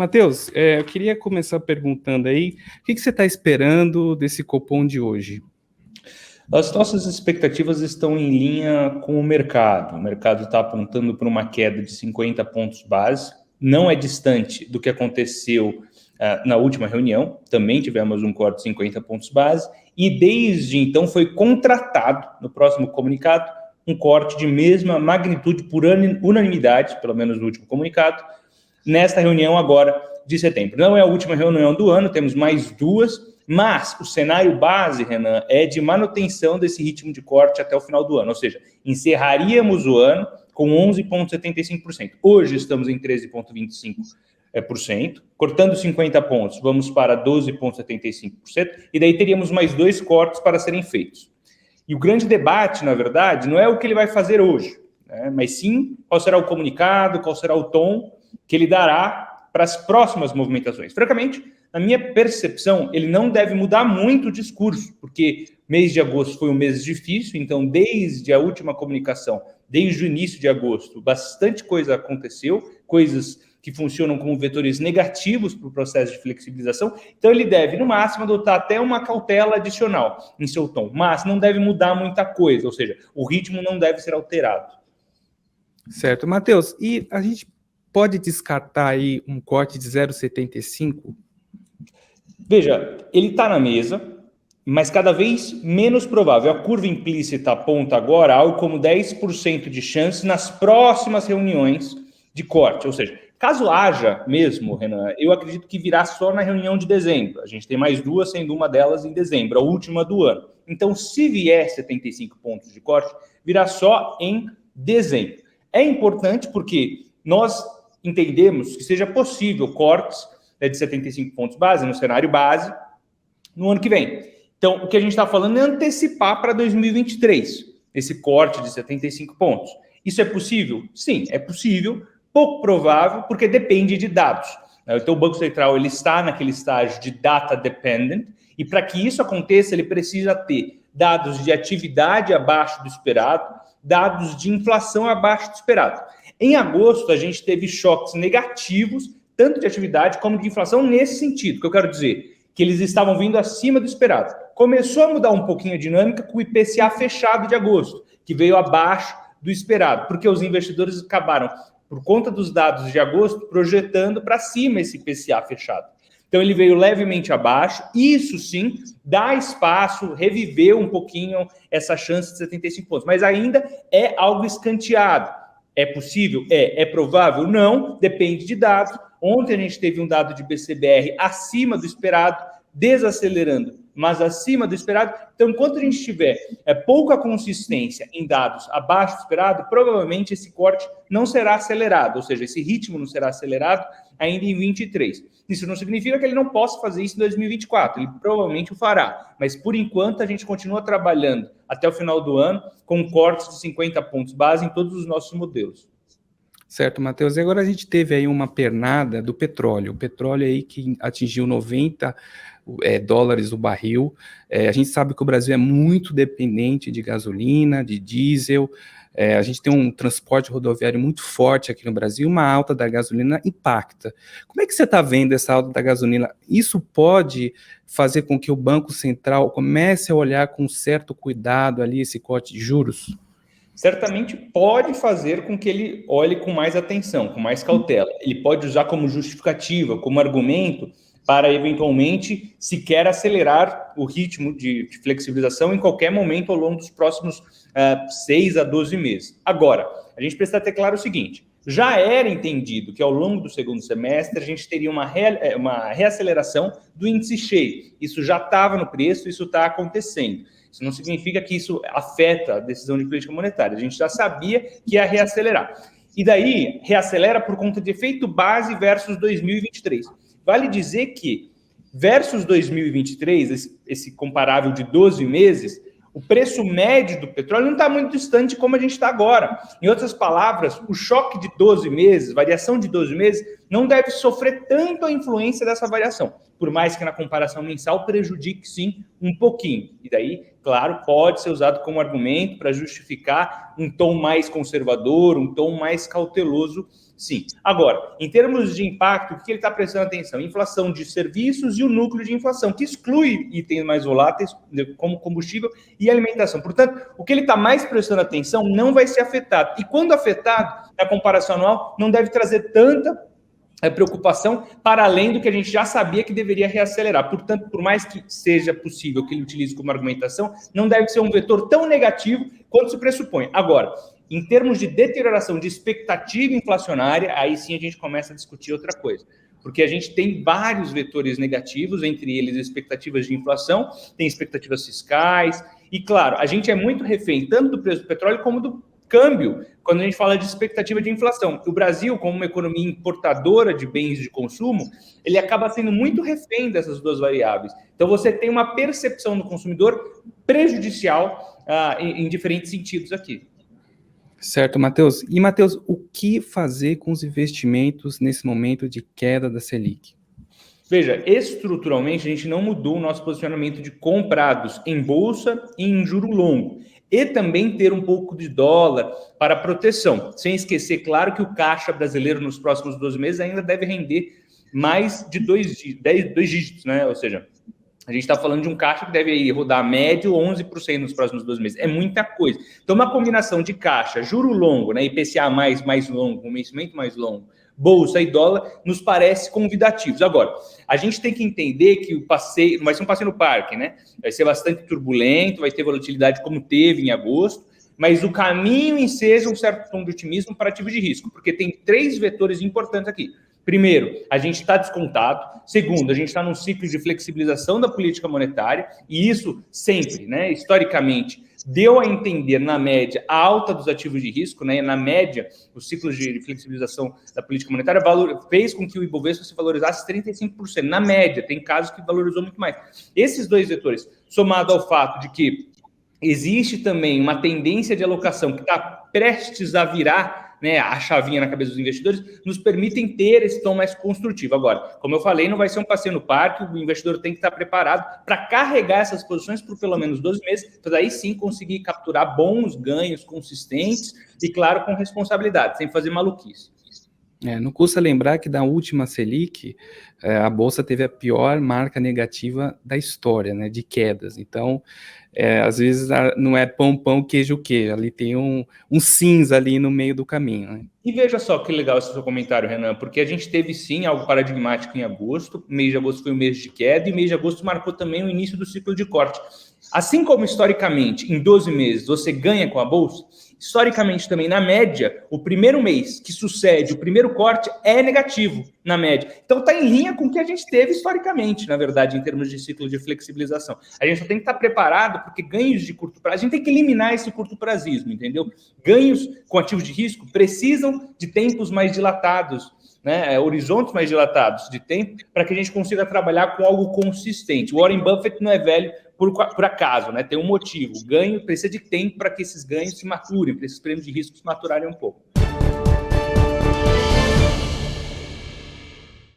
Matheus, eu queria começar perguntando aí, o que você está esperando desse Copom de hoje? As nossas expectativas estão em linha com o mercado. O mercado está apontando para uma queda de 50 pontos base. Não é distante do que aconteceu na última reunião. Também tivemos um corte de 50 pontos base. E desde então foi contratado, no próximo comunicado, um corte de mesma magnitude por unanimidade, pelo menos no último comunicado, nesta reunião agora de setembro. Não é a última reunião do ano, temos mais duas, mas o cenário base, Renan, é de manutenção desse ritmo de corte até o final do ano, ou seja, encerraríamos o ano com 11,75%. Hoje estamos em 13,25%, cortando 50 pontos, vamos para 12,75%, e daí teríamos mais dois cortes para serem feitos. E o grande debate, na verdade, não é o que ele vai fazer hoje, né, mas sim qual será o comunicado, qual será o tom que ele dará para as próximas movimentações. Francamente, na minha percepção, ele não deve mudar muito o discurso, porque mês de agosto foi um mês difícil, então desde a última comunicação, desde o início de agosto, bastante coisa aconteceu, coisas que funcionam como vetores negativos para o processo de flexibilização, então ele deve, no máximo, adotar até uma cautela adicional em seu tom, mas não deve mudar muita coisa, ou seja, o ritmo não deve ser alterado. Certo, Matheus, e a gente pode descartar aí um corte de 0,75? Veja, ele está na mesa, mas cada vez menos provável. A curva implícita aponta agora algo como 10% de chance nas próximas reuniões de corte. Ou seja, caso haja mesmo, Renan, eu acredito que virá só na reunião de dezembro. A gente tem mais duas, sendo uma delas em dezembro, a última do ano. Então, se vier 75 pontos de corte, virá só em dezembro. É importante porque nós entendemos que seja possível cortes de 75 pontos base, no cenário base, no ano que vem. Então, o que a gente está falando é antecipar para 2023, esse corte de 75 pontos. Isso é possível? Sim, é possível, pouco provável, porque depende de dados. Então, o Banco Central ele está naquele estágio de data dependent, e para que isso aconteça, ele precisa ter dados de atividade abaixo do esperado, dados de inflação abaixo do esperado. Em agosto, a gente teve choques negativos, tanto de atividade como de inflação, nesse sentido. O que eu quero dizer? Que eles estavam vindo acima do esperado. Começou a mudar um pouquinho a dinâmica com o IPCA fechado de agosto, que veio abaixo do esperado, porque os investidores acabaram, por conta dos dados de agosto, projetando para cima esse IPCA fechado. Então, ele veio levemente abaixo. Isso, sim, dá espaço, reviveu um pouquinho essa chance de 75 pontos. Mas ainda é algo escanteado. É possível? É provável? Não, depende de dados. Ontem a gente teve um dado de BCBR acima do esperado, desacelerando, mas acima do esperado. Então, enquanto a gente tiver pouca consistência em dados abaixo do esperado, provavelmente esse corte não será acelerado, ou seja, esse ritmo não será acelerado ainda em 23. Isso não significa que ele não possa fazer isso em 2024, ele provavelmente o fará, mas por enquanto a gente continua trabalhando até o final do ano com cortes de 50 pontos base em todos os nossos modelos. Certo, Matheus. E agora a gente teve aí uma pernada do petróleo. O petróleo aí que atingiu 90 dólares o barril. A gente sabe que o Brasil é muito dependente de gasolina, de diesel. A gente tem um transporte rodoviário muito forte aqui no Brasil. Uma alta da gasolina impacta. Como é que você está vendo essa alta da gasolina? Isso pode fazer com que o Banco Central comece a olhar com certo cuidado ali esse corte de juros? Certamente pode fazer com que ele olhe com mais atenção, com mais cautela. Ele pode usar como justificativa, como argumento, para eventualmente sequer acelerar o ritmo de flexibilização em qualquer momento ao longo dos próximos 6 a 12 meses. Agora, a gente precisa ter claro o seguinte, já era entendido que ao longo do segundo semestre a gente teria uma reaceleração do índice cheio. Isso já estava no preço, isso está acontecendo. Isso não significa que isso afeta a decisão de política monetária. A gente já sabia que ia reacelerar. E daí, reacelera por conta de efeito base versus 2023. Vale dizer que, versus 2023, esse comparável de 12 meses, o preço médio do petróleo não está muito distante como a gente está agora. Em outras palavras, o choque de 12 meses, variação de 12 meses, não deve sofrer tanto a influência dessa variação. por mais que na comparação mensal prejudique sim um pouquinho. E daí, claro, pode ser usado como argumento para justificar um tom mais conservador, um tom mais cauteloso, sim. Agora, em termos de impacto, o que ele está prestando atenção? Inflação de serviços e o núcleo de inflação, que exclui itens mais voláteis, como combustível e alimentação. Portanto, o que ele está mais prestando atenção não vai ser afetado. E quando afetado, na comparação anual, não deve trazer tanta preocupação para além do que a gente já sabia que deveria reacelerar. Portanto, por mais que seja possível que ele utilize como argumentação, não deve ser um vetor tão negativo quanto se pressupõe. Agora, em termos de deterioração de expectativa inflacionária, aí sim a gente começa a discutir outra coisa. Porque a gente tem vários vetores negativos, entre eles expectativas de inflação, tem expectativas fiscais, e claro, a gente é muito refém tanto do preço do petróleo como do câmbio, quando a gente fala de expectativa de inflação. O Brasil, como uma economia importadora de bens de consumo, ele acaba sendo muito refém dessas duas variáveis. Então, você tem uma percepção do consumidor prejudicial em diferentes sentidos aqui. Certo, Matheus. E, Matheus, o que fazer com os investimentos nesse momento de queda da Selic? Veja, estruturalmente, a gente não mudou o nosso posicionamento de comprados em bolsa e em juro longo. E também ter um pouco de dólar para proteção. Sem esquecer, claro, que o caixa brasileiro nos próximos 12 meses ainda deve render mais de dois dígitos, né? Ou seja, a gente está falando de um caixa que deve rodar médio 11% nos próximos 12 meses. É muita coisa. Então, uma combinação de caixa, juro longo, né, IPCA mais longo, um vencimento mais longo, bolsa e dólar, nos parece convidativos. Agora, a gente tem que entender que o passeio não vai ser um passeio no parque, né? Vai ser bastante turbulento, vai ter volatilidade como teve em agosto, mas o caminho enseja um certo tom de otimismo para ativo de risco, porque tem 3 vetores importantes aqui. Primeiro, a gente está descontado. Segundo, a gente está num ciclo de flexibilização da política monetária, e isso sempre, né, historicamente, deu a entender, na média, a alta dos ativos de risco, né? Na média, o ciclo de flexibilização da política monetária fez com que o Ibovespa se valorizasse 35%. Na média, tem casos que valorizou muito mais. Esses 2 vetores, somado ao fato de que existe também uma tendência de alocação que está prestes a virar, né, a chavinha na cabeça dos investidores, nos permitem ter esse tom mais construtivo. Agora, como eu falei, não vai ser um passeio no parque, o investidor tem que estar preparado para carregar essas posições por pelo menos 12 meses, para daí sim conseguir capturar bons ganhos consistentes e, claro, com responsabilidade, sem fazer maluquice. Não custa lembrar que da última Selic, a Bolsa teve a pior marca negativa da história, né, de quedas. Então, às vezes não é pão, queijo, ali tem um cinza ali no meio do caminho, né? E veja só que legal esse seu comentário, Renan, porque a gente teve sim algo paradigmático em agosto, o mês de agosto foi um mês de queda, e o mês de agosto marcou também o início do ciclo de corte. Assim como historicamente, em 12 meses, você ganha com a Bolsa, historicamente também, na média, o primeiro mês que sucede o primeiro corte é negativo, na média. Então está em linha com o que a gente teve historicamente, na verdade, em termos de ciclo de flexibilização. A gente só tem que estar preparado, porque ganhos de curto prazo, a gente tem que eliminar esse curto prazismo, entendeu? Ganhos com ativos de risco precisam de tempos mais dilatados, né, horizontes mais dilatados de tempo, para que a gente consiga trabalhar com algo consistente. O Warren Buffett não é velho por acaso, né? Tem um motivo. O ganho precisa de tempo para que esses ganhos se maturem, para esses prêmios de risco se maturarem um pouco.